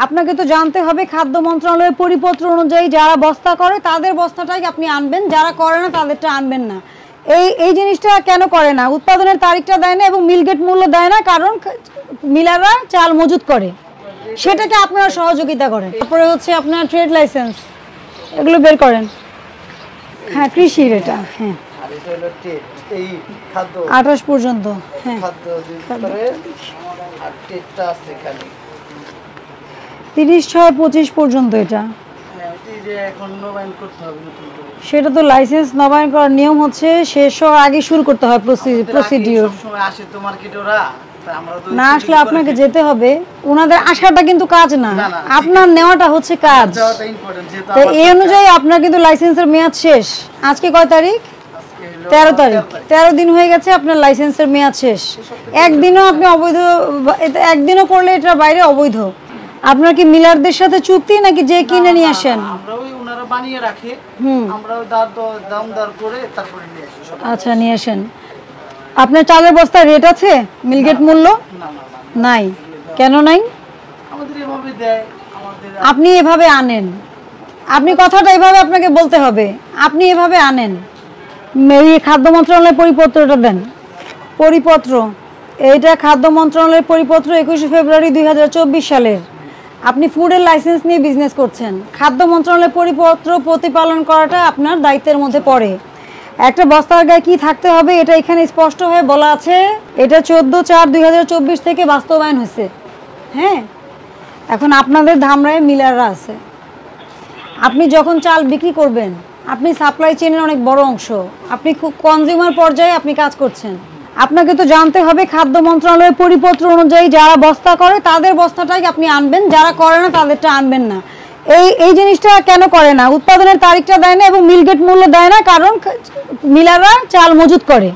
আপনাকে তো জানতে হবে খাদ্য মন্ত্রণালয়ের পরিপত্র অনুযায়ী যারা বস্তা করে তাদের বস্তাটাই আপনি আনবেন, যারা করে না তাদেরটা আনবেন না। এই জিনিসটা কেন করে না? উৎপাদনের তারিখটা দেয় না এবং মিলগেট মূল্য দেয় না, কারণ মিলাররা চাল মজুত করে, সেটাকে আপনারা সহযোগিতা করেন। তারপরে হচ্ছে আপনার ট্রেড লাইসেন্স, এগুলো বের করেন। হ্যাঁ, কৃষির এটা। হ্যাঁ, 28 পর্যন্ত। হ্যাঁ, 30/6/25 পর্যন্ত এটা। সেটা তো লাইসেন্স নবায়ন করার নিয়ম হচ্ছে শেষ হওয়ার আগে শুরু করতে হয় প্রসিডিউর। না আসলে আপনাকে যেতে হবে, ওনাদের আসাটা কিন্তু কাজ না, আপনার নেওয়াটা হচ্ছে কাজ। তো এই অনুযায়ী আপনার কিন্তু লাইসেন্সের মেয়াদ শেষ। আজকে কয় তারিখ? 13 তারিখ। 13 দিন হয়ে গেছে আপনার লাইসেন্সের মেয়াদ শেষ। একদিনও আপনি অবৈধ, একদিনও করলে এটা বাইরে অবৈধ। আপনার কি মিলারদের সাথে চুক্তি নাকি যে কিনে নিয়ে আসেন? ওনারা বানিয়ে রাখে, আমরাও দাম করে তারপরে নিয়ে আসি। আচ্ছা, নিয়ে আসেন। আপনার চালের বস্তার রেট আছে? মিলগেট মূল্য নাই? কেন নাই? আমাদের এভাবে দেয়, আপনি এভাবে আনেন, আপনি কথাটা এভাবে আপনাকে বলতে হবে, আপনি এভাবে আনেন। এই খাদ্য মন্ত্রণালয়ের পরিপত্রটা দেন। পরিপত্র এইটা খাদ্য মন্ত্রণালয়ের পরিপত্র 21 ফেব্রুয়ারি 2024 সালের। আপনি ফুডের লাইসেন্স নিয়ে বিজনেস করছেন, খাদ্য মন্ত্রণালয়ের পরিপত্র প্রতিপালন করাটা আপনার দায়িত্বের মধ্যে পড়ে। একটা বস্তার গায়ে কি থাকতে হবে এটা এখানে স্পষ্ট হয়ে বলা আছে। এটা 14/4/2024 থেকে বাস্তবায়ন হয়েছে। হ্যাঁ, এখন আপনাদের ধামরায় মিলাররা আছে। আপনি যখন চাল বিক্রি করবেন, আপনি সাপ্লাই চেইনের অনেক বড় অংশ, আপনি খুব কনজিউমার পর্যায়ে আপনি কাজ করছেন। আপনাকে তো জানতে হবে খাদ্য মন্ত্রণালয়ের পরিপত্র অনুযায়ী যারা বস্তা করে তাদের বস্তাটাই আপনি আনবেন, যারা করে না তাদেরটা আনবেন না। এই জিনিসটা কেন করে না? উৎপাদনের তারিখটা দেয় না এবং মিলগেট মূল্য দেয় না, কারণ মিলাররা চাল মজুত করে,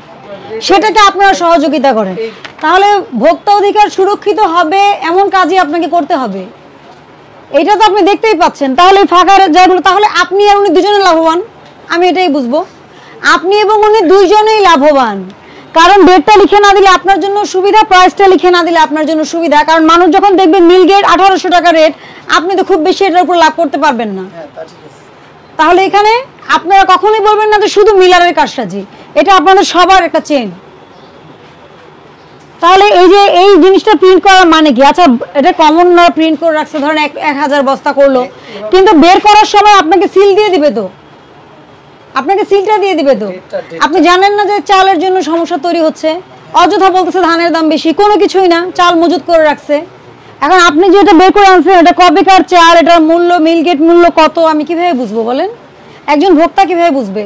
সেটাকে আপনারা সহযোগিতা করেন। তাহলে ভোক্তা অধিকার সুরক্ষিত হবে এমন কাজই আপনাকে করতে হবে। এটা তো আপনি দেখতেই পাচ্ছেন। তাহলে ফাঁকা জায়গাগুলো, তাহলে আপনি আর উনি দুজনে লাভবান, আমি এটাই বুঝবো। আপনি এবং উনি দুইজনেই লাভবান, কারণ ডেটটা লিখে না দিলে আপনার জন্য সুবিধা, প্রাইসটা লিখে না দিলে আপনার জন্য সুবিধা। কারণ মানুষ যখন দেখবে মিলগেট 1800 টাকা রেট, আপনি তো খুব বেশি এটার উপর লাভ করতে পারবেন না। তাহলে এখানে আপনারা কখনোই বলবেন না যে শুধু মিলারের কারসাজি, এটা আপনাদের সবার একটা চেইন। তাহলে এই যে এই জিনিসটা প্রিন্ট করার মানে কি? আচ্ছা, এটা কমন না প্রিন্ট করে রাখছে, ধরেন 1000 বস্তা করলো, কিন্তু বের করার সময় আপনাকে সিল দিয়ে দিবে তো, আপনাকে সিলটা দিয়ে দিবে তো। আপনি জানেন না যে চালের জন্য সমস্যা তৈরি হচ্ছে, অযথা বলতেছে ধানের দাম বেশি, কোনো কিছুই না, চাল মজুত করে রাখছে। এখন আপনি যেটা বের করে আনছেন এটা কবেকার চাল, এটার মূল্য, মিলগেট মূল্য কত, আমি কিভাবে বুঝবো বলেন? একজন ভোক্তা কিভাবে বুঝবে?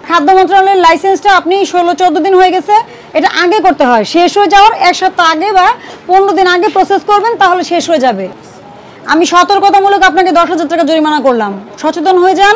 খাদ্য মন্ত্রণালয়ের লাইসেন্সটা আপনি 16-14 দিন হয়ে গেছে, এটা আগে করতে হয়, শেষ হয়ে যাওয়ার 1 সপ্তাহ আগে বা 15 দিন আগে প্রসেস করবেন, তাহলে শেষ হয়ে যাবে। আমি সতর্কতামূলক আপনাকে 10,000 টাকা জরিমানা করলাম, সচেতন হয়ে যান।